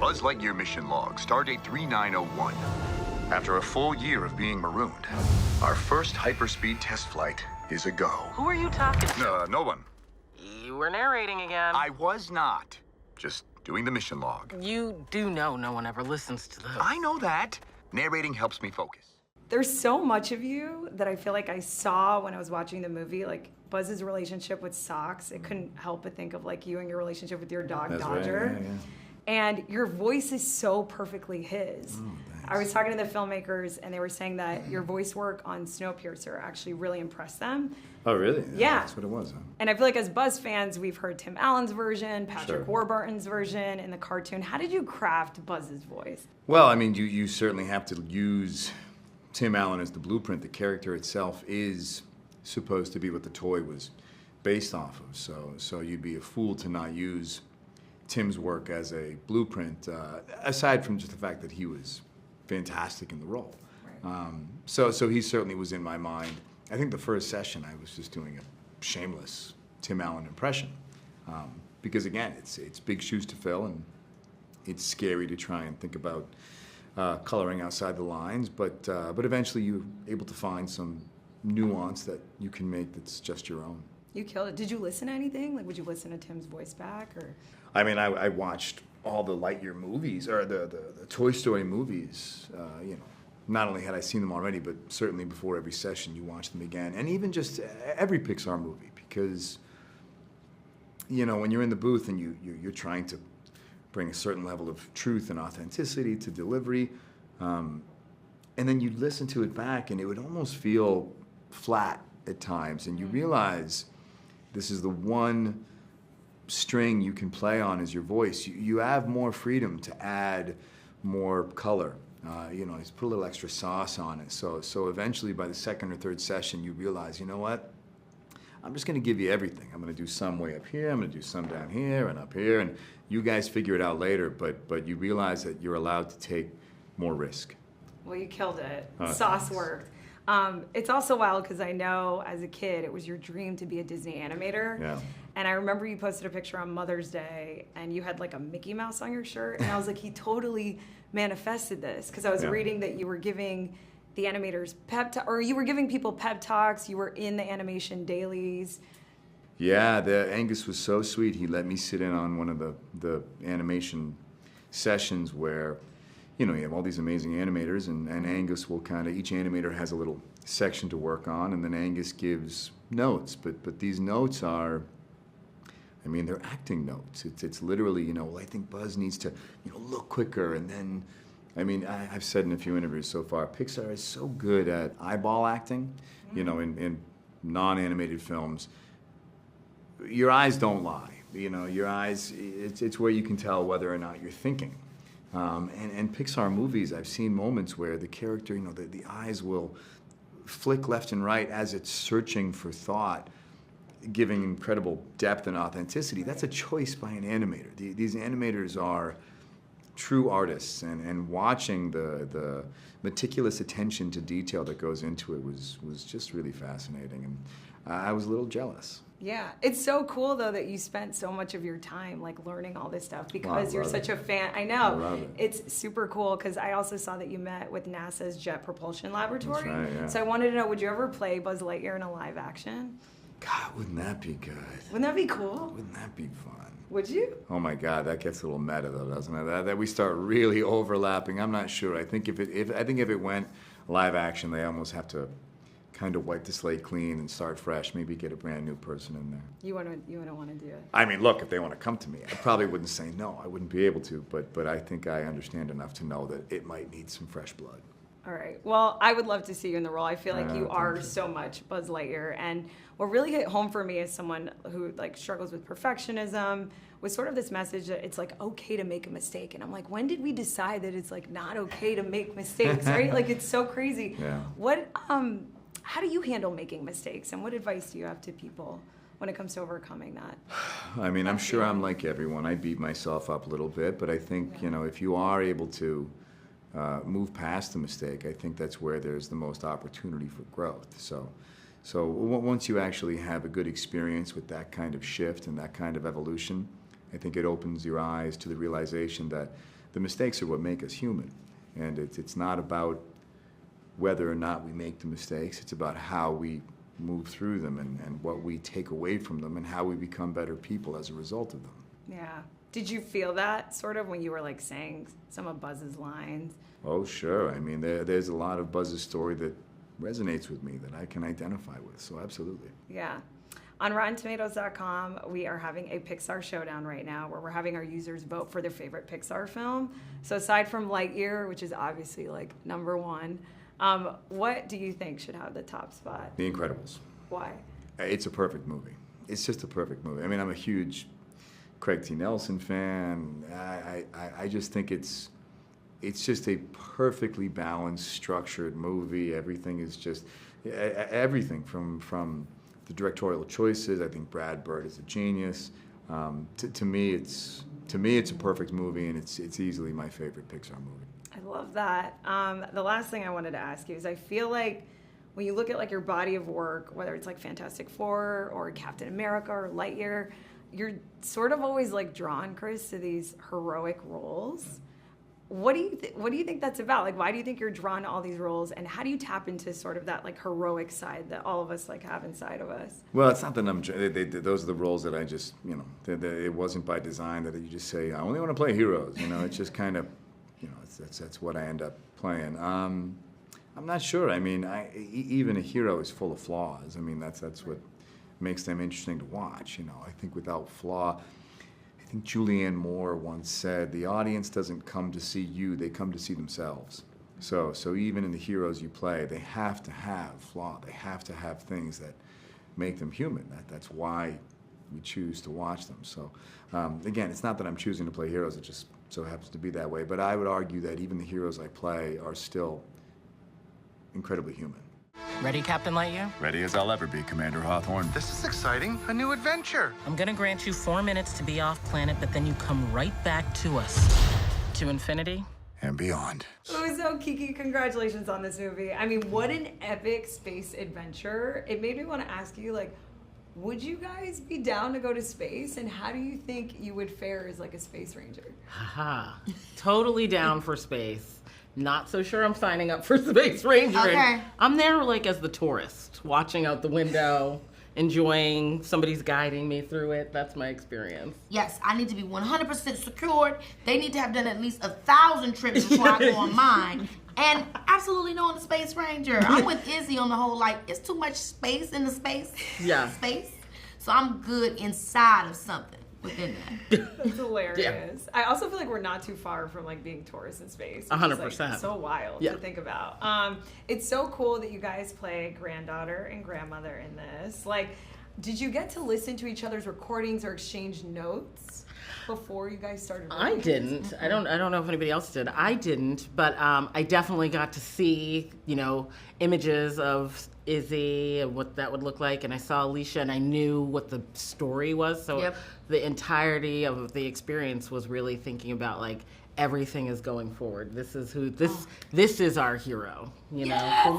Buzz Lightyear mission log, stardate 3901. After a full year of being marooned, our first hyperspeed test flight is a go. Who are you talking to? No one. You were narrating again. I was not. Just doing the mission log. You do know no one ever listens to this. I know that. Narrating helps me focus. There's so much of you that I feel like I saw when I was watching the movie, like Buzz's relationship with socks. I couldn't help but think of like you and your relationship with your dog, That's Dodger. right, yeah. And your voice is so perfectly his. Oh, I was talking to the filmmakers and they were saying that your voice work on Snowpiercer actually really impressed them. Oh, really? Yeah. That's what it was, huh? And I feel like as Buzz fans, we've heard Tim Allen's version, Patrick Sure. Warburton's version in the cartoon. How did you craft Buzz's voice? Well, I mean, you certainly have to use Tim Allen as the blueprint. The character itself is supposed to be what the toy was based off of. So you'd be a fool to not use Tim's work as a blueprint, aside from just the fact that he was fantastic in the role. Right. So he certainly was in my mind. I think the first session I was just doing a shameless Tim Allen impression, because again, it's big shoes to fill, and it's scary to try and think about coloring outside the lines. But eventually you're able to find some nuance that you can make that's just your own. You killed it. Did you listen to anything? Like, would you listen to Tim's voice back, or? I mean, I watched all the Lightyear movies, or the Toy Story movies. You know, not only had I seen them already, but certainly before every session, you watch them again, and even just every Pixar movie, because you know, when you're in the booth and you're trying to bring a certain level of truth and authenticity to delivery, and then you listen to it back, and it would almost feel flat at times, and you realize this is the one string you can play on is your voice. You have more freedom to add more color. You know, just put a little extra sauce on it. So eventually, by the second or third session, you realize, you know what? I'm just going to give you everything. I'm going to do some way up here. I'm going to do some down here and up here, and you guys figure it out later. But you realize that you're allowed to take more risk. Well, you killed it. Oh, Sauce thanks. worked. It's also wild because I know as a kid it was your dream to be a Disney animator. Yeah. And I remember you posted a picture on Mother's Day and you had like a Mickey Mouse on your shirt. And I was like, he totally manifested this, because I was reading that you were giving the animators or you were giving people pep talks. You were in the animation dailies. Yeah, Angus was so sweet. He let me sit in on one of the animation sessions where, you know, you have all these amazing animators, and Angus will kind of, each animator has a little section to work on, and then Angus gives notes. But these notes are, I mean, they're acting notes. It's literally, you know, well, I think Buzz needs to, you know, look quicker, and then, I mean, I've said in a few interviews so far, Pixar is so good at eyeball acting, you know, in non-animated films. Your eyes don't lie. You know, your eyes, it's where you can tell whether or not you're thinking. And Pixar movies, I've seen moments where the character, you know, the eyes will flick left and right as it's searching for thought, giving incredible depth and authenticity. That's a choice by an animator. These animators are true artists, and watching the meticulous attention to detail that goes into it was just really fascinating, and I was a little jealous. Yeah, it's so cool though that you spent so much of your time like learning all this stuff because you're such a fan. I know. I love it. It's super cool because I also saw that you met with NASA's Jet Propulsion Laboratory. That's right, yeah. So I wanted to know, would you ever play Buzz Lightyear in a live action? God, wouldn't that be good? Wouldn't that be cool? Wouldn't that be fun? Would you? Oh my God, that gets a little meta though, doesn't it? That we start really overlapping. I'm not sure. I think if it went live action, they almost have to kind of wipe the slate clean and start fresh. Maybe get a brand new person in there. You wouldn't want to do it. I mean, look, if they want to come to me, I probably wouldn't say no. I wouldn't be able to, but I think I understand enough to know that it might need some fresh blood. All right. Well, I would love to see you in the role. I feel like you are thank you. so much Buzz Lightyear. And what really hit home for me as someone who like struggles with perfectionism was sort of this message that it's like okay to make a mistake. And I'm like, when did we decide that it's like not okay to make mistakes, right? Like it's so crazy. Yeah. How do you handle making mistakes, and what advice do you have to people when it comes to overcoming that? I mean, I'm sure I'm like everyone. I beat myself up a little bit, but I think, you know, if you are able to move past the mistake, I think that's where there's the most opportunity for growth. So once you actually have a good experience with that kind of shift and that kind of evolution, I think it opens your eyes to the realization that the the mistakes are what make us human. And it's not about whether or not we make the mistakes. It's about how we move through them and what we take away from them and how we become better people as a result of them. Yeah. Did you feel that sort of when you were like saying some of Buzz's lines? Oh, sure. I mean, there's a lot of Buzz's story that resonates with me that I can identify with, so absolutely. Yeah. On RottenTomatoes.com, we are having a Pixar showdown right now where we're having our users vote for their favorite Pixar film. So aside from Lightyear, which is obviously like number one, what do you think should have the top spot? The Incredibles. Why? It's a perfect movie. It's just a perfect movie. I mean, I'm a huge Craig T. Nelson fan. I just think it's just a perfectly balanced, structured movie. Everything is just everything from the directorial choices. I think Brad Bird is a genius. To me, it's a perfect movie, and it's easily my favorite Pixar movie. I love that. The last thing I wanted to ask you is I feel like when you look at like your body of work, whether it's like Fantastic Four or Captain America or Lightyear, you're sort of always like drawn, Chris, to these heroic roles. What do you think that's about? Like, why do you think you're drawn to all these roles, and how do you tap into sort of that like heroic side that all of us like have inside of us? Well, it's not that those are the roles that I just, it wasn't by design that you just say, I only want to play heroes. It's just kind of, that's what I end up playing. I'm not sure. I mean, even a hero is full of flaws. I mean, that's what makes them interesting to watch. I think without flaw. I think Julianne Moore once said, the audience doesn't come to see you, they come to see themselves. So even in the heroes you play, they have to have flaw. They have to have things that make them human. That's why we choose to watch them. So again, it's not that I'm choosing to play heroes, it just so happens to be that way. But I would argue that even the heroes I play are still incredibly human. Ready, Captain Lightyear? Ready as I'll ever be, Commander Hawthorne. This is exciting. A new adventure. I'm gonna grant you 4 minutes to be off planet, but then you come right back to us. To infinity and beyond. Oh, so Kiki, congratulations on this movie. I mean, what an epic space adventure. It made me want to ask you, like, would you guys be down to go to space? And how do you think you would fare as like a space ranger? Haha. Totally down for space. Not so sure I'm signing up for Space Ranger. Okay. I'm there like as the tourist, watching out the window, enjoying somebody's guiding me through it. That's my experience. Yes, I need to be 100% secured. They need to have done at least 1,000 trips before I go on mine. And absolutely no on the Space Ranger. I'm with Izzy on the whole, like, it's too much space in the space. Yeah. Space. So I'm good inside of something within that. That's hilarious. I also feel like we're not too far from like being tourists in space. 100%. Like so wild to think about. It's so cool that you guys play granddaughter and grandmother in this. Like, did you get to listen to each other's recordings or exchange notes before you guys started I recording? didn't. I don't know if anybody else did. I didn't, but I definitely got to see, images of Izzy and what that would look like, and I saw Alicia and I knew what the story was. So the entirety of the experience was really thinking about like everything is going forward. This is who this is our hero. Yes. I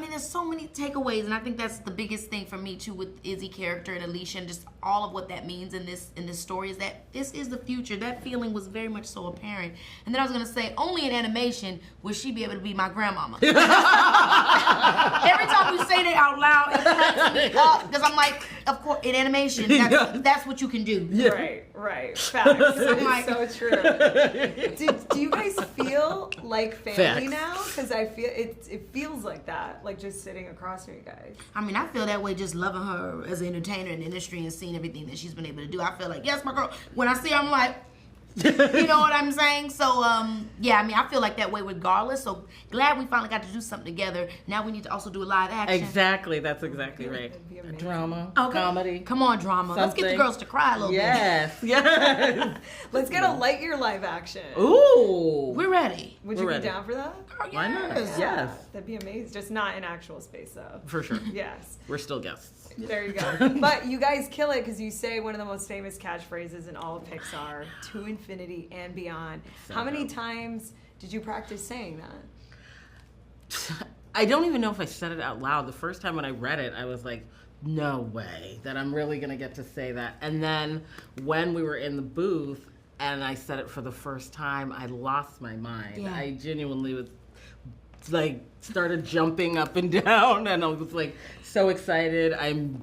mean, there's so many takeaways, and I think that's the biggest thing for me too with Izzy character and Alicia, and just all of what that means in this story is that this is the future. That feeling was very much so apparent. And then I was gonna say, only in animation would she be able to be my grandmama. Every time we say that out loud, it cracks me up because I'm like, of course, in animation, that's what you can do. Yeah. Right. Facts. It's so true. Do you guys feel like family now? Because I feel it feels like that, like just sitting across from you guys. I mean, I feel that way just loving her as an entertainer in the industry and seeing everything that she's been able to do. I feel like, yes, my girl. When I see her, I'm like, you know what I'm saying? So, yeah, I mean, I feel like that way regardless. So glad we finally got to do something together. Now we need to also do a live action. Exactly, that's exactly right. Drama, comedy. Come on, drama. Something. Let's get the girls to cry a little bit. Yes. Let's get a Lightyear live action. Ooh. We're ready. Would you be down for that? Girl, Why not? yes. Yes. That'd be amazing. Just not in actual space, though. For sure. Yes. We're still guests. There you go. But you guys kill it because you say one of the most famous catchphrases in all of Pixar, to infinity and beyond. How many times did you practice saying that? I don't even know if I said it out loud. The first time when I read it, I was like, no way that I'm really going to get to say that. And then when we were in the booth, and I said it for the first time, I lost my mind. Yeah. I genuinely was like started jumping up and down, and I was like so excited. I'm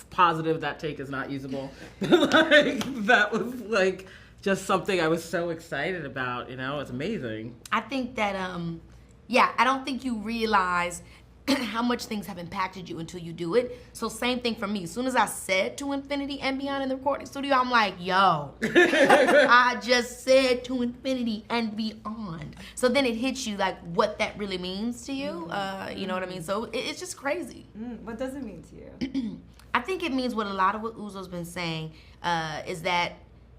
positive that take is not usable. Like that was like just something I was so excited about. It's amazing. I think that, I don't think you realize how much things have impacted you until you do it. So same thing for me. As soon as I said to infinity and beyond in the recording studio, I'm like, yo, I just said to infinity and beyond. So then it hits you like what that really means to you. You know what I mean? So it's just crazy. What does it mean to you? I think it means what a lot of what Uzo's been saying is that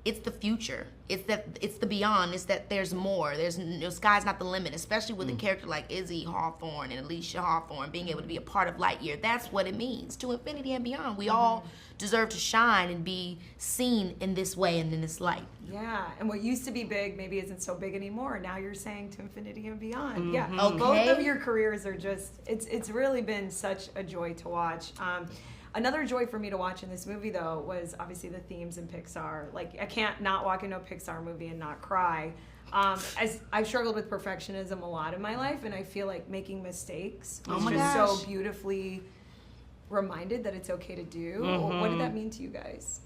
it's the future. It's the beyond. It's that there's more. Sky's not the limit, especially with a character like Izzy Hawthorne and Alicia Hawthorne being able to be a part of Lightyear. That's what it means. To infinity and beyond. We all deserve to shine and be seen in this way and in this light. Yeah, and what used to be big maybe isn't so big anymore. Now you're saying to infinity and beyond. Yeah, Okay. Both of your careers are just, it's really been such a joy to watch. Another joy for me to watch in this movie, though, was obviously the themes in Pixar. Like, I can't not walk into a Pixar movie and not cry. As I've struggled with perfectionism a lot in my life, and I feel like making mistakes was just so beautifully reminded that it's okay to do. What did that mean to you guys,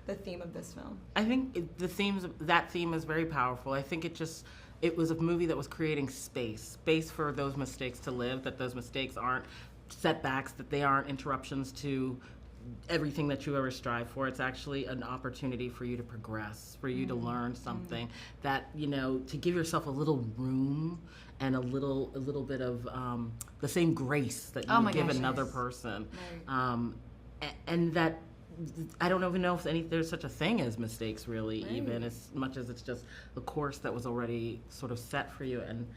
the theme of this film? I think that theme is very powerful. I think it was a movie that was creating space for those mistakes to live, that those mistakes aren't setbacks, that they aren't interruptions to everything that you ever strive for. It's actually an opportunity for you to progress, for you to learn something, that, to give yourself a little room and a little bit of the same grace that you would give another person. Right. And that, I don't even know if there's such a thing as mistakes, really, even as much as it's just the course that was already sort of set for you. And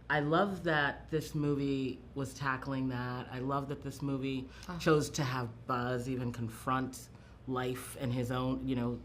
I love that this movie was tackling that. I love that this movie chose to have Buzz even confront life and his own,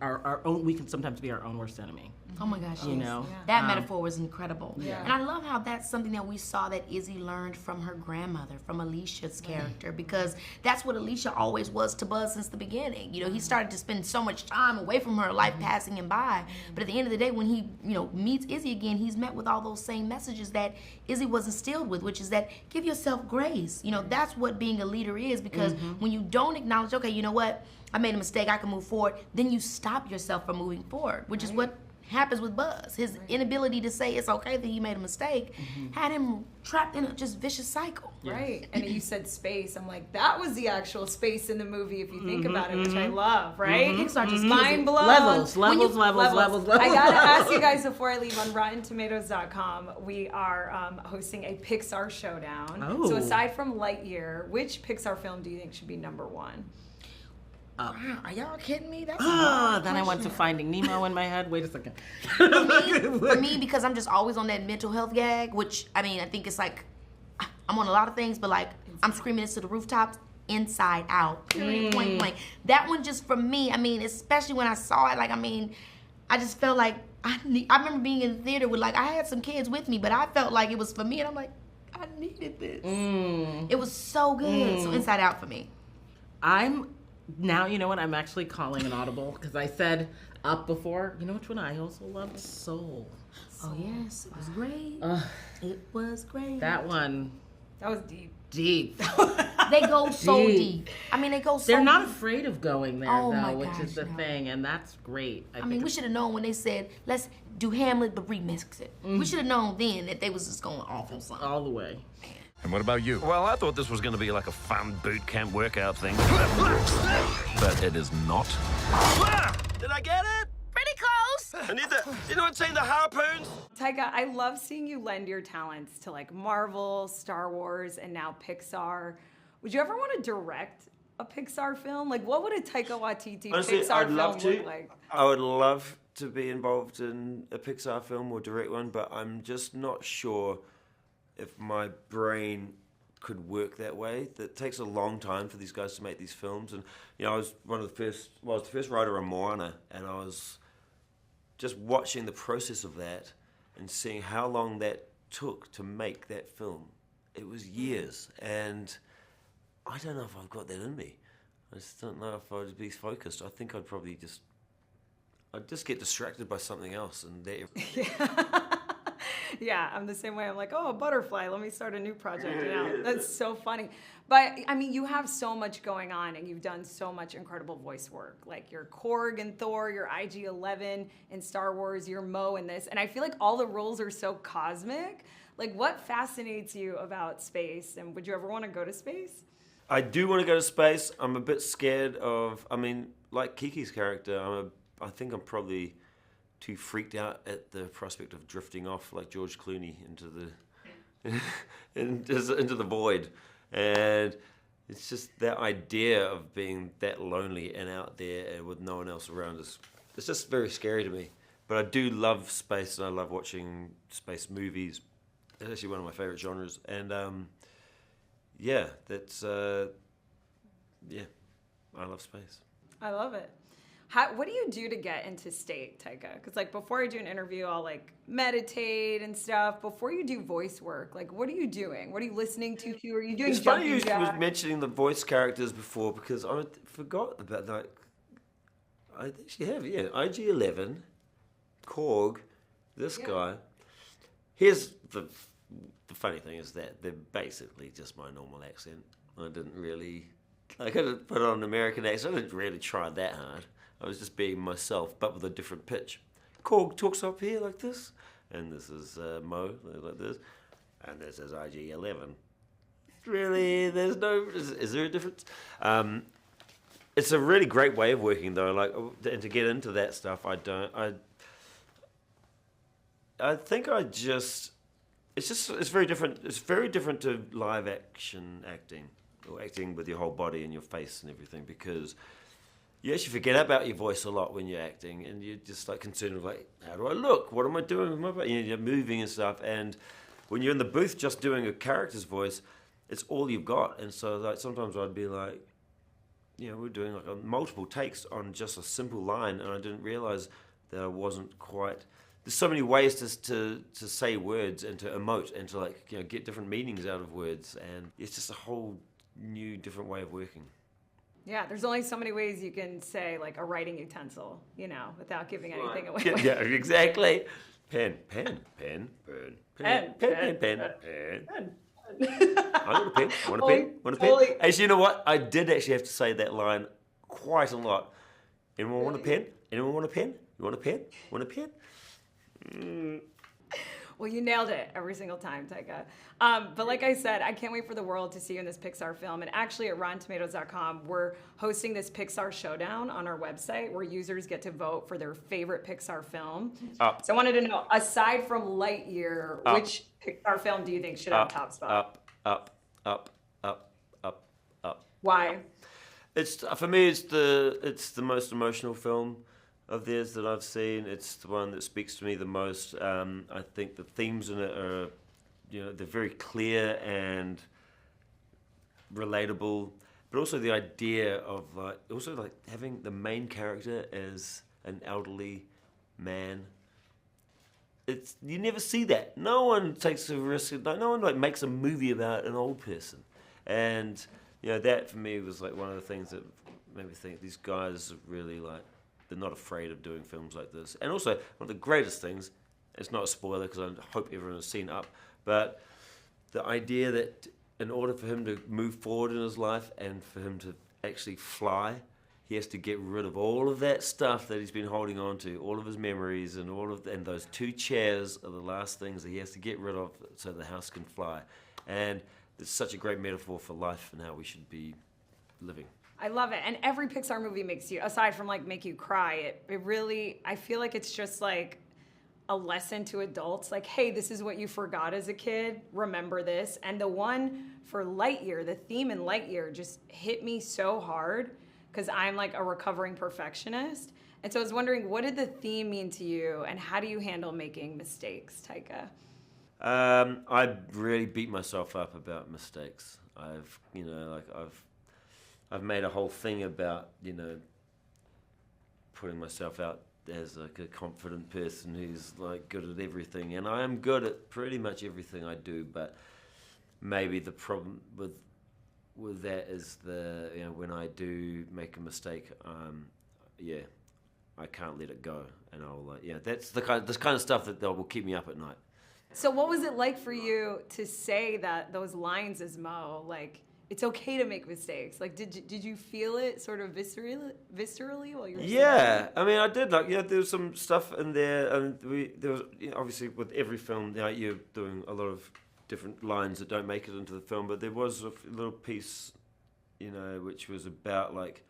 our own, we can sometimes be our own worst enemy. Oh my gosh, yes. That metaphor was incredible. Yeah. And I love how that's something that we saw that Izzy learned from her grandmother, from Alicia's character, because that's what Alicia always was to Buzz since the beginning. He started to spend so much time away from her, life passing him by. But at the end of the day, when he, meets Izzy again, he's met with all those same messages that Izzy was instilled with, which is that give yourself grace. That's what being a leader is, because when you don't acknowledge, okay, you know what, I made a mistake, I can move forward, then you stop yourself from moving forward, which is what happens with Buzz. His inability to say it's okay that he made a mistake had him trapped in a just vicious cycle. Right. And you said space. I'm like, that was the actual space in the movie if you think about it, which I love, right? Pixar just mind blown. Levels. I gotta ask you guys before I leave, on RottenTomatoes.com, we are hosting a Pixar showdown. Oh. So aside from Lightyear, which Pixar film do you think should be number one? Wow, are y'all kidding me? That's then I went to Finding Nemo in my head. Wait a second. For me, because I'm just always on that mental health gag, which, I think it's like, I'm on a lot of things, but like, I'm screaming this to the rooftops, Inside Out, period, point blank. That one just, for me, especially when I saw it, I just felt like, I remember being in the theater with, I had some kids with me, but I felt like it was for me, and I'm like, I needed this. It was so good. So Inside Out for me. Now, you know what? I'm actually calling an audible because I said Up before. You know which one I also loved? Soul. Oh, yes. It was great. It was great. That one. That was deep. Deep. They go so deep. They go so deep. They're not afraid of going there, Oh, though, my which gosh, is the no. thing, and that's great. We should have known when they said, let's do Hamlet, but remix it. We should have known then that they was just going off on something. all the way. And what about you? Well, I thought this was going to be like a fun boot camp workout thing. But it is not. Did I get it? Pretty close. I need the, you know what I'm saying, the harpoons? Taika, I love seeing you lend your talents to Marvel, Star Wars, and now Pixar. Would you ever want to direct a Pixar film? What would a Taika Waititi Honestly, Pixar I'd film love to. look like? I would love to be involved in a Pixar film or direct one, but I'm just not sure if my brain could work that way. That takes a long time for these guys to make these films. And I was the first writer on Moana, and I was just watching the process of that and seeing how long that took to make that film. It was years, and I don't know if I've got that in me. I just don't know if I'd be focused. I think I'd probably just I just get distracted by something else, and that. Yeah, I'm the same way. I'm like, oh, a butterfly. Let me start a new project now. That's so funny. But I mean, you have so much going on, and you've done so much incredible voice work. Like your Korg in Thor, your IG-11 in Star Wars, your Mo in this. And I feel like all the roles are so cosmic. Like, what fascinates you about space? And would you ever want to go to space? I do want to go to space. I'm a bit scared of. I mean, like Kiki's character, I think I'm probably too freaked out at the prospect of drifting off like George Clooney into the void, and it's just that idea of being that lonely and out there and with no one else around us. It's just very scary to me. But I do love space, and I love watching space movies. It's actually one of my favorite genres, and yeah, that's yeah, I love space. I love it. What do you do to get into state, Taika? Because like before I do an interview, I'll like meditate and stuff. Before you do voice work, like what are you doing? What are you listening to? Are you doing? It's funny you jumping was jacks? mentioning the voice characters before, because I forgot about that. I actually have, yeah. IG-11, Korg, this guy. Here's the funny thing is that they're basically just my normal accent. I could have put on an American accent. I didn't really try that hard. I was just being myself, but with a different pitch. Korg talks up here like this, and this is Mo like this, and this is IG-11. Really, there's no. Is there a difference? It's a really great way of working, though. Like, and to get into that stuff, I think it's very different. It's very different to live action acting, or acting with your whole body and your face and everything, because you actually forget about your voice a lot when you're acting, and you're just like concerned with like, how do I look? What am I doing with my body? You're moving and stuff, and when you're in the booth just doing a character's voice, it's all you've got. And so like sometimes I'd be like, we're doing like multiple takes on just a simple line, and I didn't realize that I wasn't quite. There's so many ways to say words and to emote and to like get different meanings out of words, and it's just a whole new different way of working. Yeah, there's only so many ways you can say like a writing utensil, without giving anything away. Yeah, exactly. Pen. I got a pen. Want a pen? Actually, you know what? I did actually have to say that line quite a lot. Anyone want a pen? Anyone want a pen? You want a pen? Want a pen? Well, you nailed it every single time, Taika. But like I said, I can't wait for the world to see you in this Pixar film. And actually at RottenTomatoes.com, we're hosting this Pixar Showdown on our website where users get to vote for their favorite Pixar film. Up. So I wanted to know, aside from Lightyear, which Pixar film do you think should have top spot? Up. Why? It's for me. It's the most emotional film of theirs that I've seen. It's the one that speaks to me the most. I think the themes in it are, they're very clear and relatable, but also the idea of having the main character as an elderly man. You never see that. No one takes a risk. No one makes a movie about an old person, and that for me was like one of the things that made me think these guys are really like. They're not afraid of doing films like this. And also, one of the greatest things, it's not a spoiler because I hope everyone has seen Up, but the idea that in order for him to move forward in his life and for him to actually fly, he has to get rid of all of that stuff that he's been holding on to, all of his memories and and those 2 chairs are the last things that he has to get rid of so the house can fly. And it's such a great metaphor for life and how we should be living. I love it. And every Pixar movie makes you, aside from like make you cry, it really, I feel like it's just like a lesson to adults. Like, hey, this is what you forgot as a kid. Remember this. And the one for Lightyear, the theme in Lightyear just hit me so hard because I'm like a recovering perfectionist. And so I was wondering, what did the theme mean to you and how do you handle making mistakes, Taika? I really beat myself up about mistakes. I've made a whole thing about, putting myself out as like a confident person who's like good at everything. And I am good at pretty much everything I do, but maybe the problem with that is when I do make a mistake, I can't let it go, and I'll that's this kind of stuff that will keep me up at night. So what was it like for you to say those lines as Mo? Like, it's okay to make mistakes. Like, did you feel it sort of viscerally while you were Yeah, I mean, I did. Like, there was some stuff in there, and there was obviously with every film, you're doing a lot of different lines that don't make it into the film, but there was a little piece, which was about like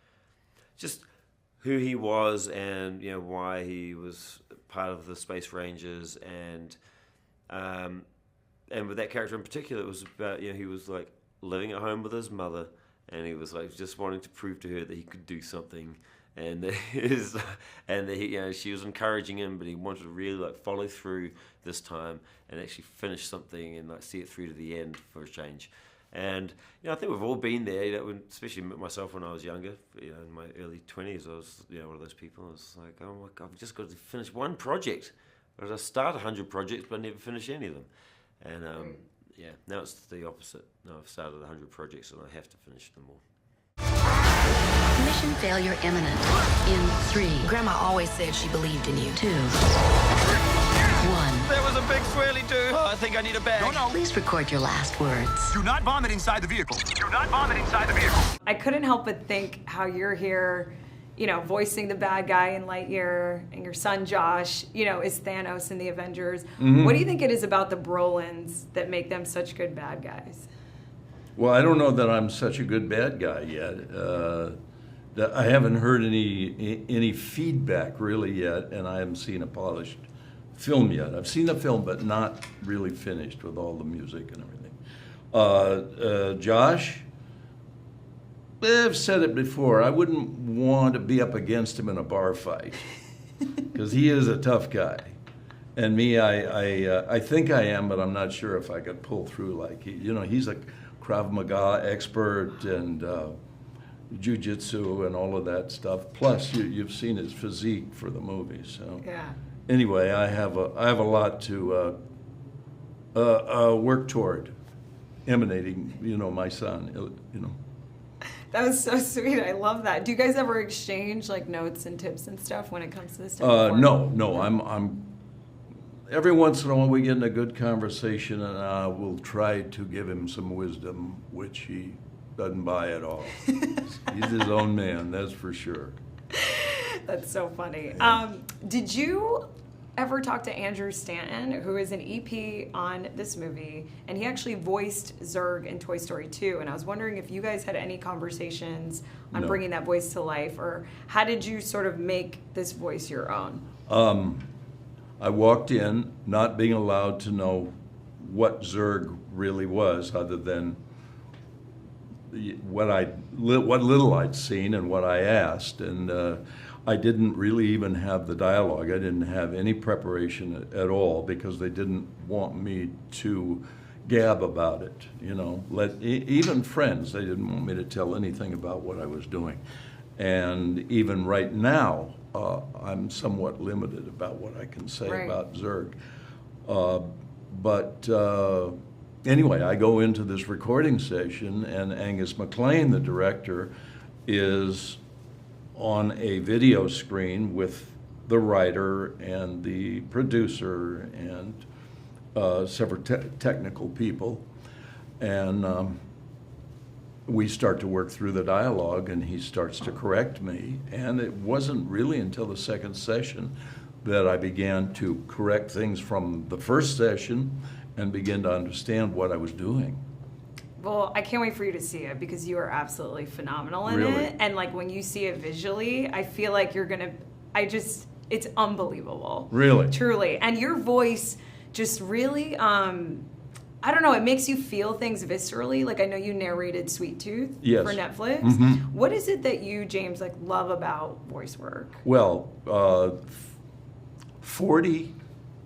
just who he was and why he was part of the Space Rangers, and with that character in particular, it was about he was like living at home with his mother, and he was like just wanting to prove to her that he could do something, and that she was encouraging him, but he wanted to really like follow through this time and actually finish something and like see it through to the end for a change. And I think we've all been there, especially myself when I was younger. In my early 20s, I was one of those people. I was like, oh my God, I've just got to finish one project. I start 100 projects, but I never finish any of them. And now it's the opposite. No, I've started 100 projects and I have to finish them all. Mission failure imminent. In 3. Grandma always said she believed in you. 2. 1. There was a big swirly too. Oh, I think I need a bag. No. Please record your last words. Do not vomit inside the vehicle. Do not vomit inside the vehicle. I couldn't help but think how you're here, voicing the bad guy in Lightyear, and your son Josh, is Thanos in the Avengers. Mm-hmm. What do you think it is about the Brolins that make them such good bad guys? Well, I don't know that I'm such a good bad guy yet. I haven't heard any feedback really yet, and I haven't seen a polished film yet. I've seen the film, but not really finished with all the music and everything. Josh, I've said it before, I wouldn't want to be up against him in a bar fight, because he is a tough guy. And me, I think I am, but I'm not sure if I could pull through like he. He's a Krav Maga expert and jiu-jitsu and all of that stuff. Plus, you've seen his physique for the movie. So anyway, I have a lot to work toward, emanating, my son. That was so sweet. I love that. Do you guys ever exchange like notes and tips and stuff when it comes to this type of work? No. I'm. Every once in a while we get in a good conversation, and I will try to give him some wisdom, which he doesn't buy at all. He's his own man, that's for sure. That's so funny. Did you ever talk to Andrew Stanton, who is an EP on this movie, and he actually voiced Zurg in Toy Story 2, and I was wondering if you guys had any conversations on bringing that voice to life, or how did you sort of make this voice your own? I walked in not being allowed to know what Zurg really was, other than what little I'd seen and what I asked, and I didn't really even have the dialogue. I didn't have any preparation at all, because they didn't want me to gab about it. Even friends, they didn't want me to tell anything about what I was doing, and even right now, I'm somewhat limited about what I can say about Zurg. But anyway, I go into this recording session, and Angus MacLane, the director, is on a video screen with the writer and the producer and several technical people. And we start to work through the dialogue, and he starts to correct me. And it wasn't really until the second session that I began to correct things from the first session and begin to understand what I was doing. Well, I can't wait for you to see it, because you are absolutely phenomenal in it. And like when you see it visually, I feel like you're gonna, it's unbelievable. Really? Truly. And your voice just really, I don't know, it makes you feel things viscerally. Like I know you narrated Sweet Tooth for Netflix. Mm-hmm. What is it that you, James, like love about voice work? Well,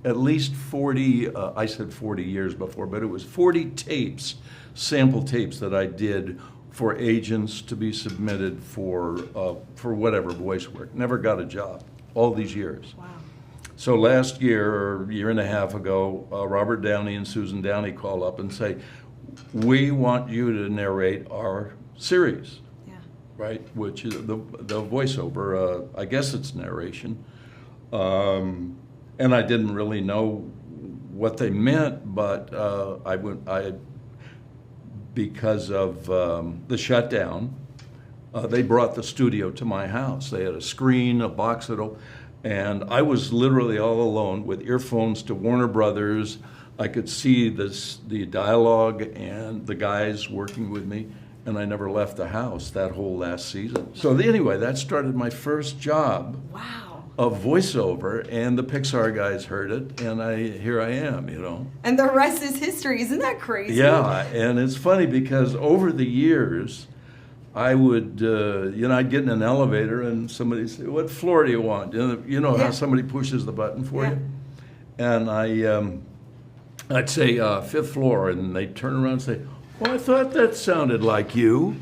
at least 40, I said 40 years before, but it was 40 tapes, sample tapes that I did for agents to be submitted for whatever voice work. Never got a job all these years. Wow. So last year, or a year and a half ago, Robert Downey and Susan Downey call up and say, we want you to narrate our series. Yeah. right? Which is the voiceover. I guess it's narration, and I didn't really know what they meant, but because of the shutdown, they brought the studio to my house. They had a screen, a box and I was literally all alone with earphones to Warner Brothers. I could see the dialogue and the guys working with me, and I never left the house that whole last season. So anyway, that started my first job. Wow. Of voiceover, and the Pixar guys heard it, and here I am, you know. And the rest is history. Isn't that crazy? Yeah, and it's funny because over the years, I would, I'd get in an elevator and somebody would say, "What floor do you want?" You know how somebody pushes the button for you? And I'd say, "5th floor," and they'd turn around and say, "Well, I thought that sounded like you."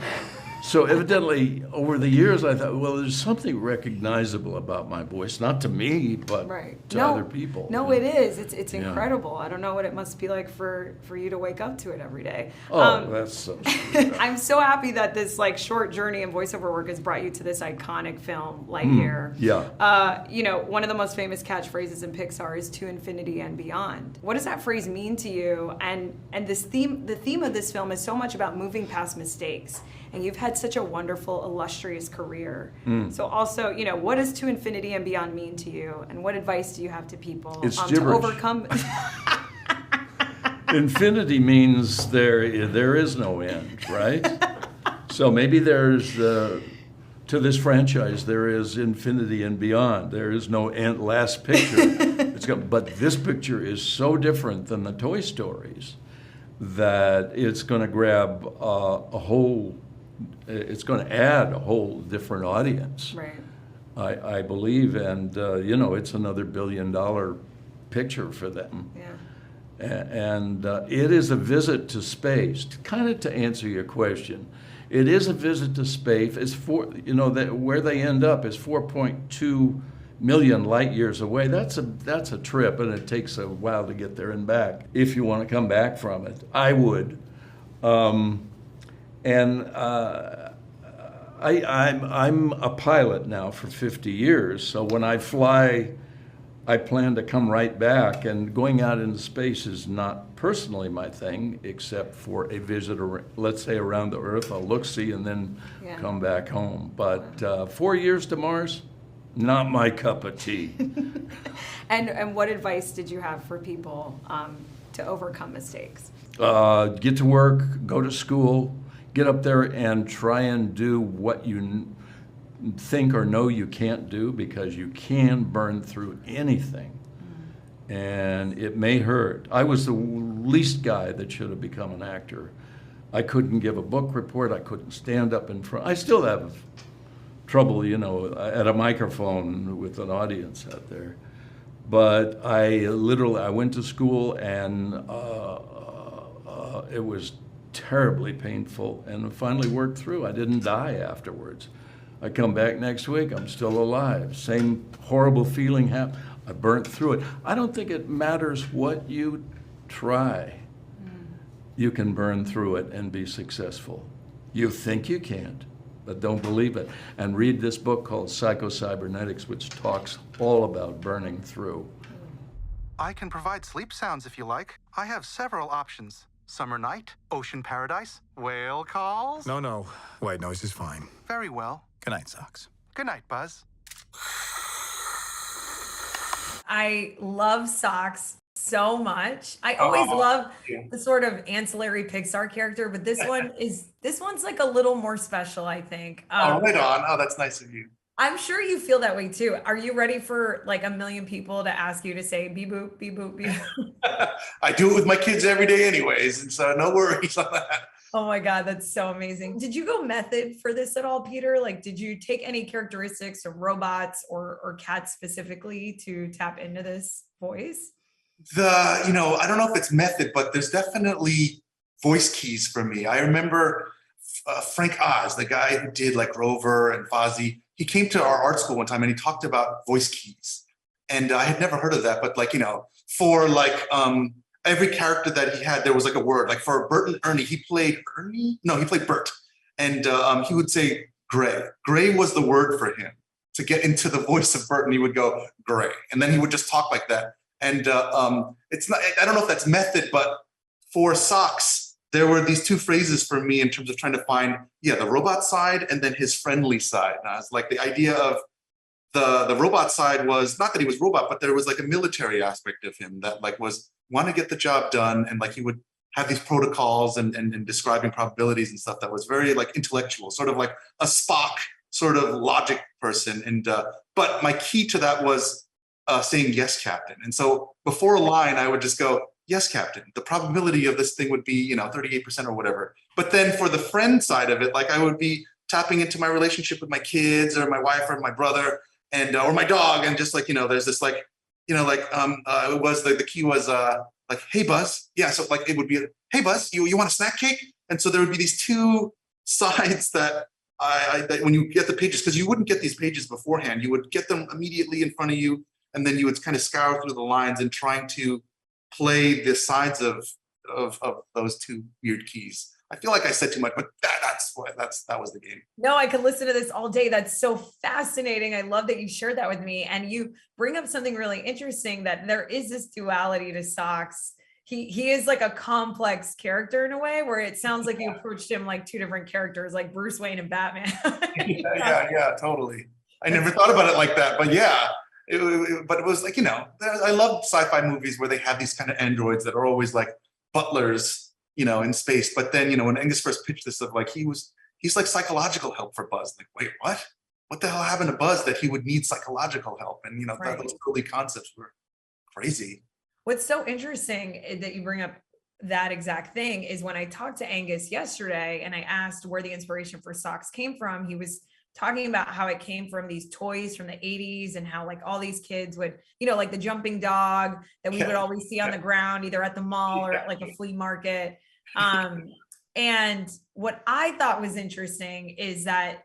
So evidently, over the years, I thought, well, there's something recognizable about my voice, not to me, but to other people. No, it is. It's incredible. I don't know what it must be like for you to wake up to it every day. Oh, that's so sweet. I'm so happy that this short journey in voiceover work has brought you to this iconic film, Lightyear. One of the most famous catchphrases in Pixar is "to infinity and beyond." What does that phrase mean to you? And the theme of this film is so much about moving past mistakes. And you've had such a wonderful, illustrious career. So also, what does "to infinity and beyond" mean to you? And what advice do you have to people to overcome? Infinity means there is no end, right? So maybe there's, to this franchise, there is infinity and beyond. There is no end, last picture. But this picture is so different than the Toy Stories that it's going to grab it's going to add a whole different audience. Right. I believe, and it's another $1 billion picture for them. Yeah. And it is a visit to space. Kind of to answer your question, it is a visit to space. It's where they end up is 4.2 million light years away. That's a trip, and it takes a while to get there and back. If you want to come back from it, I would. I'm a pilot now for 50 years, so when I fly, I plan to come right back, and going out into space is not personally my thing, except for a visit, let's say, around the Earth. I'll look-see and then come back home. But 4 years to Mars, not my cup of tea. And what advice did you have for people to overcome mistakes? Get to work, go to school, get up there and try and do what you think or know you can't do, because you can burn through anything. And it may hurt. I was the least guy that should have become an actor. I couldn't give a book report. I couldn't stand up in front. I still have trouble, at a microphone with an audience out there. But I went to school, and it was terribly painful, and finally worked through. I didn't die afterwards. I come back next week, I'm still alive. Same horrible feeling happened. I burnt through it. I don't think it matters what you try. You can burn through it and be successful. You think you can't, but don't believe it. And read this book called Psycho-Cybernetics, which talks all about burning through. I can provide sleep sounds if you like. I have several options. Summer night, ocean paradise, whale calls. No. White noise is fine. Very well. Good night, Socks. Good night, Buzz. I love Socks so much. I always love the sort of ancillary Pixar character, but this one's like a little more special, I think. Right on. Oh, that's nice of you. I'm sure you feel that way too. Are you ready for like 1 million people to ask you to say beep boop, beep boop, beep boop? I do it with my kids every day anyways, and so no worries on that. Oh my God, that's so amazing. Did you go method for this at all, Peter? Like, did you take any characteristics of robots or cats specifically to tap into this voice? I don't know if it's method, but there's definitely voice keys for me. I remember Frank Oz, the guy who did like Rover and Fozzie. He came to our art school one time and he talked about voice keys. And I had never heard of that, but for every character that he had, there was like a word. Like for Bert and Ernie, he played Ernie? No, he played Bert. And he would say, gray. Gray was the word for him. To get into the voice of Burton, he would go gray, and then he would just talk like that. And it's not, I don't know if that's method, but for Socks, there were these two phrases for me in terms of trying to find, the robot side and then his friendly side. And I was like, the idea of the robot side was not that he was robot, but there was like a military aspect of him that like was want to get the job done, and like he would have these protocols and describing probabilities and stuff that was very like intellectual, sort of like a Spock sort of logic person. And but my key to that was saying yes, Captain. And so before a line, I would just go, yes, Captain. The probability of this thing would be, 38% or whatever. But then for the friend side of it, like I would be tapping into my relationship with my kids or my wife or my brother and or my dog, and just like, there's this like, it was the key was like, hey Buzz. Yeah, so like it would be, hey Buzz, you want a snack cake? And so there would be these two sides that that when you get the pages, because you wouldn't get these pages beforehand, you would get them immediately in front of you, and then you would kind of scour through the lines and trying to play the sides of those two weird keys. I feel like I said too much, but that was the game. No, I could listen to this all day. That's so fascinating. I love that you shared that with me. And you bring up something really interesting, that there is this duality to Socks. He is like a complex character in a way, where it sounds like you approached him like two different characters, like Bruce Wayne and Batman. yeah, totally. I never thought about it like that, but yeah. But it was like, I love sci-fi movies where they have these kind of androids that are always like butlers, in space. But then, when Angus first pitched this of like, he's like psychological help for Buzz. Like, wait, what? What the hell happened to Buzz that he would need psychological help? And, Right. those early concepts were crazy. What's so interesting that you bring up that exact thing is when I talked to Angus yesterday and I asked where the inspiration for Socks came from, he was talking about how it came from these toys from the 80s and how like all these kids would, like the jumping dog that we would always see on the ground, either at the mall or at like a flea market. And what I thought was interesting is that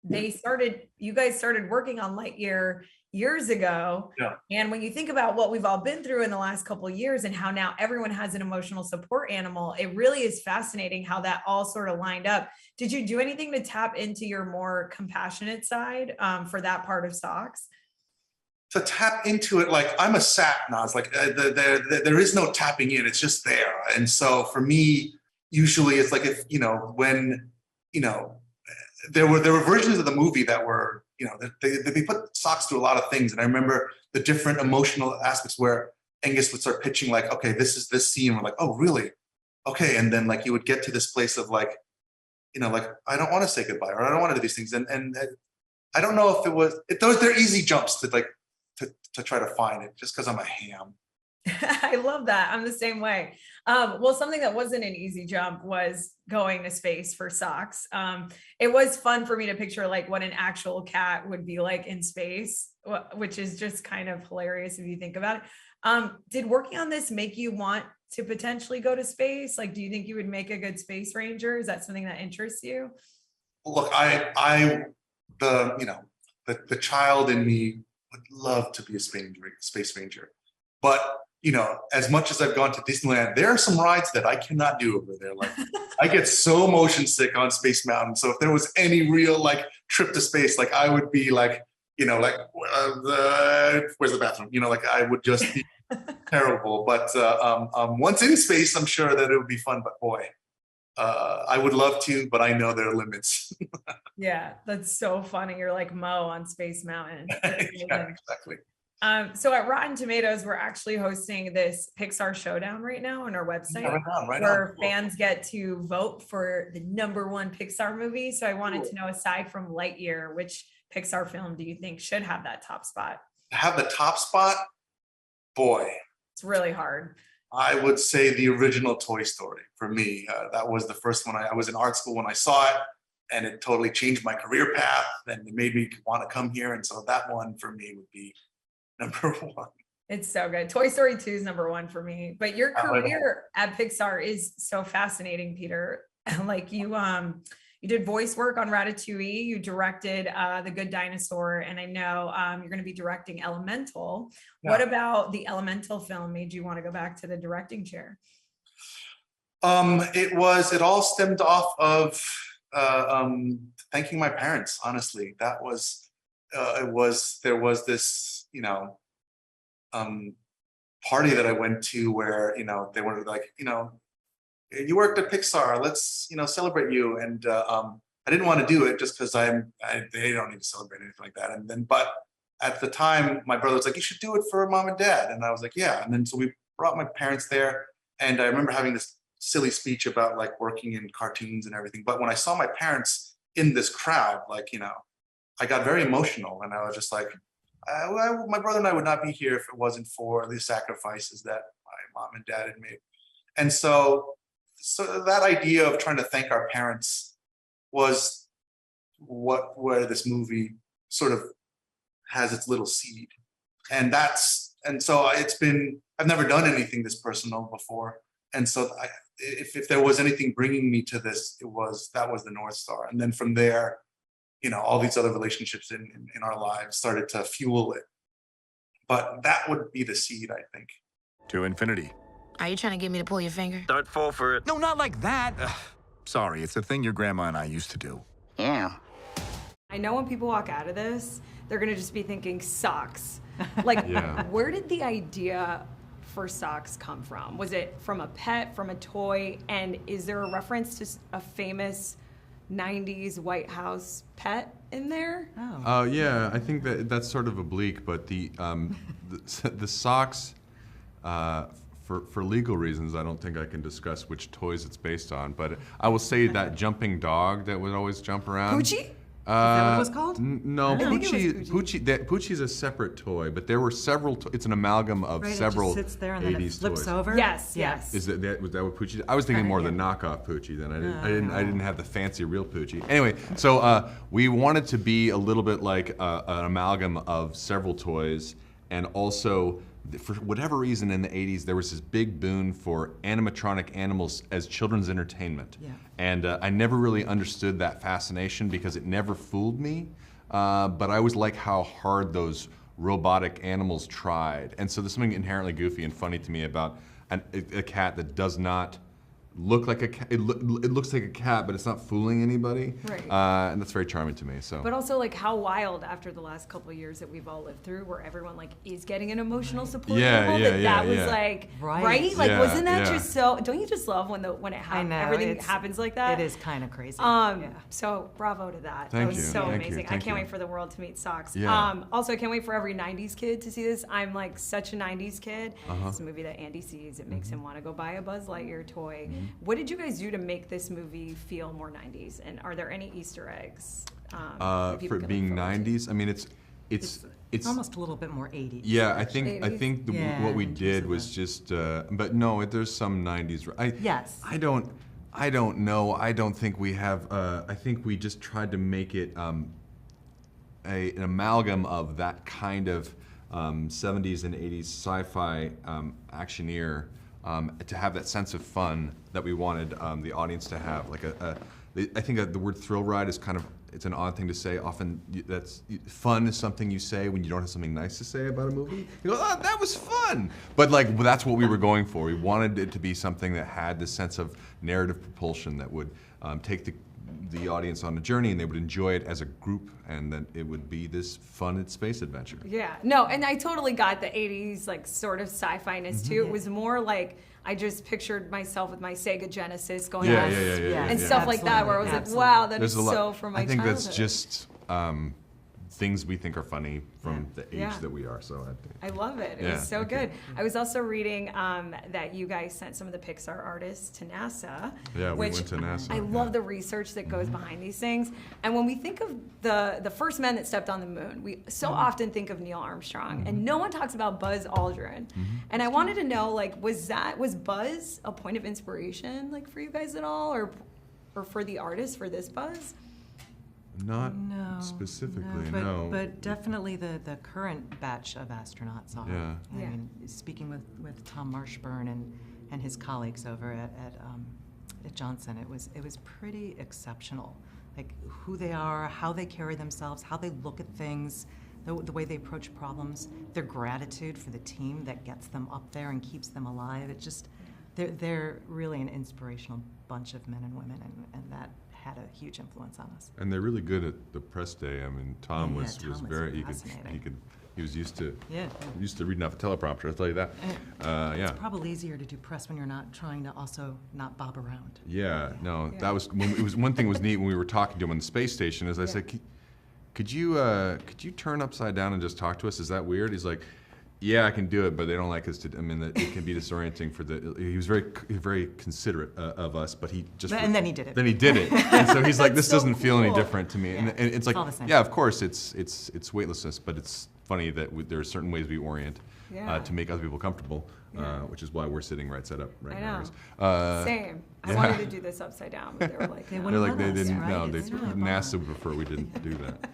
you guys started working on Lightyear years ago. Yeah. And when you think about what we've all been through in the last couple of years and how now everyone has an emotional support animal, it really is fascinating how that all sort of lined up. Did you do anything to tap into your more compassionate side for that part of Socks? To tap into it, like I'm a sap, Naz, like there is no tapping in, it's just there. And so for me, usually it's like if, when, there were versions of the movie that were, they put Socks through a lot of things. And I remember the different emotional aspects where Angus would start pitching like, okay, this is this scene. We're like, oh, really? Okay. And then like you would get to this place of like, like, I don't want to say goodbye, or I don't want to do these things. And I don't know if they're easy jumps to like, to try to find it just because I'm a ham. I love that. I'm the same way. Well, something that wasn't an easy jump was going to space for Socks. It was fun for me to picture like what an actual cat would be like in space, which is just kind of hilarious if you think about it. Did working on this make you want to potentially go to space? Like, do you think you would make a good space ranger? Is that something that interests you? Look, the child in me would love to be a space ranger, but as much as I've gone to Disneyland, there are some rides that I cannot do over there. Like I get so motion sick on Space Mountain. So if there was any real like trip to space, like I would be like, where's the bathroom? Like I would just be terrible. But once in space, I'm sure that it would be fun. But boy, I would love to, but I know there are limits. Yeah, that's so funny. You're like Mo on Space Mountain. Yeah, exactly. So at Rotten Tomatoes, we're actually hosting this Pixar Showdown right now on our website, where fans get to vote for the #1 Pixar movie. So I wanted to know, aside from Lightyear, which Pixar film do you think should have that top spot? Have the top spot? Boy. It's really hard. I would say the original Toy Story for me. That was the first one. I was in art school when I saw it, and it totally changed my career path, and it made me want to come here. And so that one for me would be #1. It's so good. Toy Story 2 is #1 for me. But your career at Pixar is so fascinating, Peter. Like you did voice work on Ratatouille. You directed The Good Dinosaur, and I know you're going to be directing Elemental. Yeah. What about the Elemental film made you want to go back to the directing chair? It all stemmed off of thanking my parents. Honestly, that was there was this party that I went to where they were like you worked at Pixar, let's celebrate you, and I didn't want to do it just because they don't need to celebrate anything like that. And then but at the time my brother was like, you should do it for mom and dad, and I was like, yeah. And then so we brought my parents there, and I remember having this silly speech about like working in cartoons and everything. But when I saw my parents in this crowd, like I got very emotional, and I was just like, my brother and I would not be here if it wasn't for the sacrifices that my mom and dad had made. And so that idea of trying to thank our parents was where this movie sort of has its little seed. And so I've never done anything this personal before. And so if there was anything bringing me to this, that was the North Star. And then from there, all these other relationships in our lives started to fuel it. But that would be the seed, I think. To infinity. Are you trying to get me to pull your finger? Don't fall for it. No, not like that. Sorry, it's a thing your grandma and I used to do. Yeah. I know when people walk out of this, they're gonna just be thinking socks. Like, where did the idea for socks come from? Was it from a pet, from a toy? And is there a reference to a famous 90s White House pet in there? Oh, yeah, I think that's sort of oblique, but the socks, for legal reasons, I don't think I can discuss which toys it's based on, but I will say that jumping dog that would always jump around. Poochie? Is that what it was called? No, Poochie's a separate toy, but there were several. It's an amalgam of several. It just sits there and then 80s it flips toys. over. Yes. Was that what Poochie did? I was thinking more of the knockoff Poochie. Then I didn't have the fancy real Poochie. Anyway, so we wanted to be a little bit like an amalgam of several toys, and also, for whatever reason in the 80s, there was this big boon for animatronic animals as children's entertainment. Yeah. And I never really understood that fascination because it never fooled me. But I always like how hard those robotic animals tried. And so there's something inherently goofy and funny to me about a cat that does not look like a cat. It looks like a cat, but it's not fooling anybody. Right. And that's very charming to me. So. But also, like, how wild after the last couple of years that we've all lived through, where everyone like is getting an emotional support animal. That was like right. Like, wasn't that just so? Don't you just love when it happens? Everything happens like that. It is kind of crazy. So bravo to that. Thank that was you. so Thank amazing. you. I can't wait for the world to meet socks. Yeah. Also, I can't wait for every '90s kid to see this. I'm like such a '90s kid. It's a movie that Andy sees. It makes him want to go buy a Buzz Lightyear toy. What did you guys do to make this movie feel more 90s? And are there any Easter eggs? For being 90s, I mean, it's almost a little bit more 80s. Yeah, I think what we did was just, but no, there's some 90s. Yes. I don't know. I don't think we have. I think we just tried to make it an amalgam of that kind of 70s and 80s sci-fi actioneer. To have that sense of fun that we wanted the audience to have. Like I think the word thrill ride is it's an odd thing to say. Often fun is something you say when you don't have something nice to say about a movie. You go, oh, that was fun. But that's what we were going for. We wanted it to be something that had this sense of narrative propulsion that would take the audience on a journey, and they would enjoy it as a group, and then it would be this fun space adventure. Yeah, no, and I totally got the 80s like sort of sci-fi-ness too. It was more like I just pictured myself with my Sega Genesis going and stuff like that, where I was like, wow, that is so from my childhood. I think that's just things we think are funny from the age that we are. So I love it. It was so good. I was also reading that you guys sent some of the Pixar artists to NASA. Yeah, we went to NASA. I love the research that goes behind these things. And when we think of the first men that stepped on the moon, we so often think of Neil Armstrong, and no one talks about Buzz Aldrin. And I wanted to know, like, was Buzz a point of inspiration, like, for you guys at all, or for the artists for this Buzz? Not specifically, no. But definitely the current batch of astronauts are. Yeah. I mean, speaking with Tom Marshburn and his colleagues over at Johnson, it was pretty exceptional. Like, who they are, how they carry themselves, how they look at things, the way they approach problems, their gratitude for the team that gets them up there and keeps them alive. It just, they're really an inspirational bunch of men and women, and that had a huge influence on us. And they're really good at the press day. I mean, Tom Yeah, was Tom was very fascinating. he was used to Yeah. reading off a teleprompter. I'll tell you that. Yeah. It's probably easier to do press when you're not trying to also not bob around. Yeah, no, that was when it was one thing was neat when we were talking to him on the space station. Is I said, could you turn upside down and just talk to us? Is that weird? He's like, yeah, I can do it, but they don't like us to. I mean, it can be disorienting for the. He was very considerate of us, but he just. And then he did it. Then he did it, and so he's like, this so doesn't feel any cool. different to me, and it's like, all the same. yeah, of course, it's weightlessness, but it's funny that there are certain ways we orient to make other people comfortable, which is why we're sitting right side up right now. Same. I wanted to do this upside down, but they were like, They They're wouldn't like let they us, didn't. right? No, It's really a NASA bummer. would prefer we didn't do that.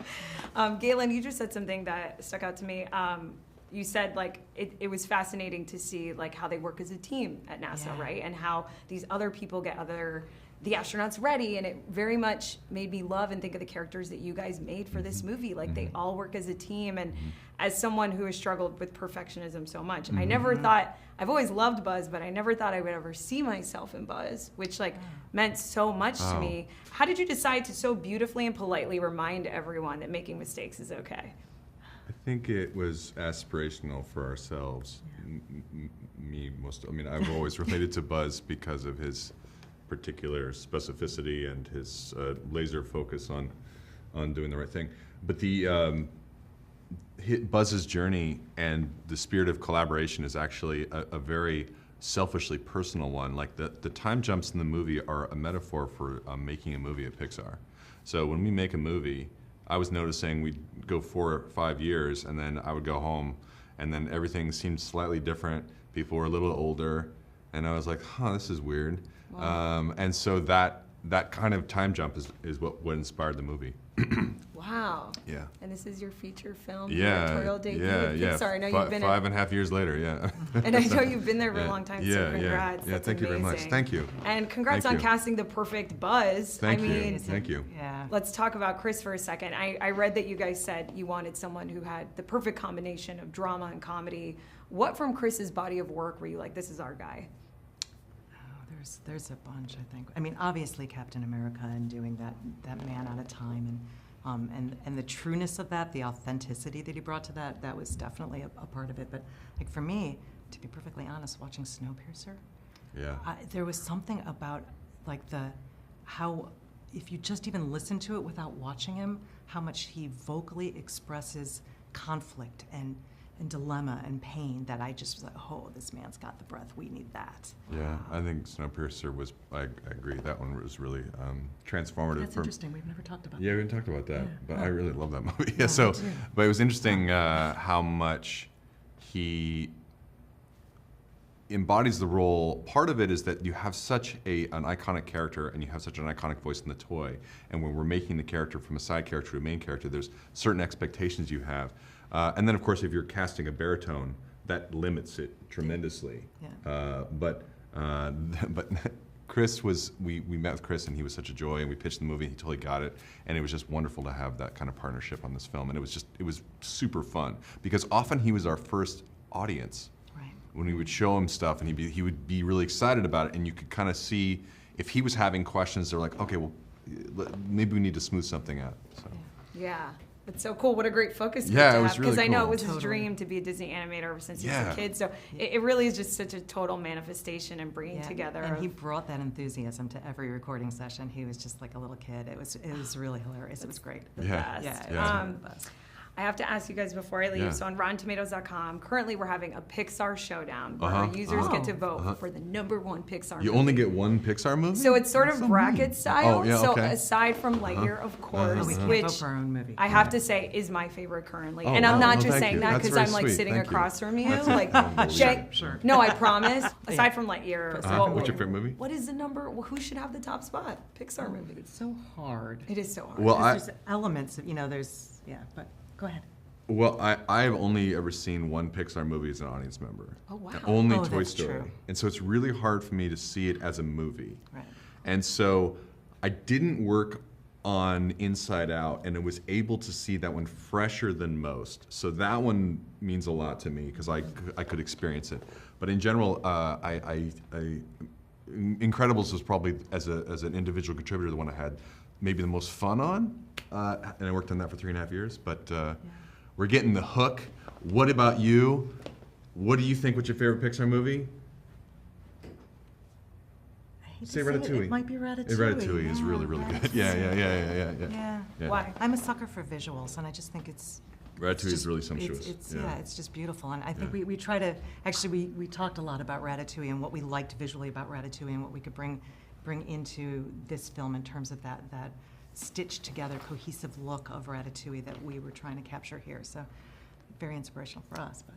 Galyn, you just said something that stuck out to me. You said like it was fascinating to see like how they work as a team at NASA, right? And how these other people get the astronauts ready, and it very much made me love and think of the characters that you guys made for this movie. Like they all work as a team, and as someone who has struggled with perfectionism so much, I never thought, I've always loved Buzz, but I never thought I would ever see myself in Buzz, which like meant so much to me. How did you decide to so beautifully and politely remind everyone that making mistakes is okay? I think it was aspirational for ourselves. I mean, I've always related to Buzz because of his particular specificity and his laser focus on doing the right thing. But Buzz's journey and the spirit of collaboration is actually a very selfishly personal one. Like the time jumps in the movie are a metaphor for making a movie at Pixar. So when we make a movie, I was noticing we'd go 4 or 5 years, and then I would go home, and then everything seemed slightly different. People were a little older, and I was like, huh, this is weird. Wow. And so that kind of time jump is what inspired the movie. Wow. Yeah. And this is your feature film, Yeah. directorial debut at Yeah. Pixar. I know you've been 5.5 years later, yeah. and I know you've been there for a long time, so congrats. Yeah, That's thank you very much. amazing. Thank you. And congrats Thank on you. casting the perfect Buzz. Thank I you. mean, Thank you. Yeah. let's talk about Chris for a second. I read that you guys said you wanted someone who had the perfect combination of drama and comedy. What from Chris's body of work were you like, this is our guy? There's a bunch, I think. I mean, obviously Captain America and doing that man out of time, and the trueness of that, the authenticity that he brought to that was definitely a part of it. But like for me, to be perfectly honest, watching Snowpiercer, there was something about like how if you just even listen to it without watching him, how much he vocally expresses conflict and dilemma and pain that I just was like, oh, this man's got the breath. We need that. Yeah, I think Snowpiercer was, I agree, that one was really transformative. That's interesting. We've never talked about that. Yeah, we haven't talked about that, but Oh. I really love that movie. Yeah, So, me too. but it was interesting how much he embodies the role. Part of it is that you have such an iconic character and you have such an iconic voice in the toy. And when we're making the character from a side character to a main character, there's certain expectations you have. And then, of course, if you're casting a baritone, that limits it tremendously. Yeah. But Chris was, we met with Chris and he was such a joy, and we pitched the movie, he totally got it, and it was just wonderful to have that kind of partnership on this film. And it was super fun, because often he was our first audience. Right. When we would show him stuff and he would be really excited about it, and you could kind of see if he was having questions, they're like, okay, well, maybe we need to smooth something out. So. Yeah. It's so cool. What a great focus group Yeah, to it was have. Because really I know cool. it was his Totally. dream to be a Disney animator ever since he was Yeah. a kid. So it really is just such a total manifestation and bringing Yeah, together. and he of- brought that enthusiasm to every recording session. He was just like a little kid. It was really hilarious. It was great. Yeah. best. Yeah, Yeah. it was the best. I have to ask you guys before I leave. Yeah. So on RottenTomatoes.com, currently we're having a Pixar showdown where Uh-huh. our users get to Oh. vote for the #1 Pixar You movie. only get one Pixar movie? So it's sort of bracket style. Oh, yeah, so okay. aside from Lightyear, of course, Oh, we can't which vote for our own movie. I have to say is my favorite currently. Oh, And I'm wow. not Oh, just thank saying you. that That's because very I'm like sweet. sitting Thank you. across from you. That's Like, unbelievable. Jay, Sure. no, I promise. Aside from Lightyear, What's your favorite movie? what is the number? Well, who should have the top spot? Pixar movie. It's so hard. It is so hard. Well, There's elements of, there's, but go ahead. Well, I've only ever seen one Pixar movie as an audience member. Oh, wow. Only Oh, Toy that's Story. true. And so it's really hard for me to see it as a movie. Right. And so I didn't work on Inside Out, and I was able to see that one fresher than most. So that one means a lot to me because I could experience it. But in general, Incredibles was probably, as an individual contributor, the one I had maybe the most fun on, and I worked on that for 3.5 years, but we're getting the hook. What about you? What do you think? What's your favorite Pixar movie? Say Ratatouille. It might be Ratatouille. Ratatouille is really, really good. Yeah. Yeah. Why? I'm a sucker for visuals, and I just think it's Ratatouille is really sumptuous. It's just beautiful, and I think we try to actually we talked a lot about Ratatouille and what we liked visually about Ratatouille and what we could bring into this film in terms of that stitched together cohesive look of Ratatouille that we were trying to capture here. So very inspirational for us. But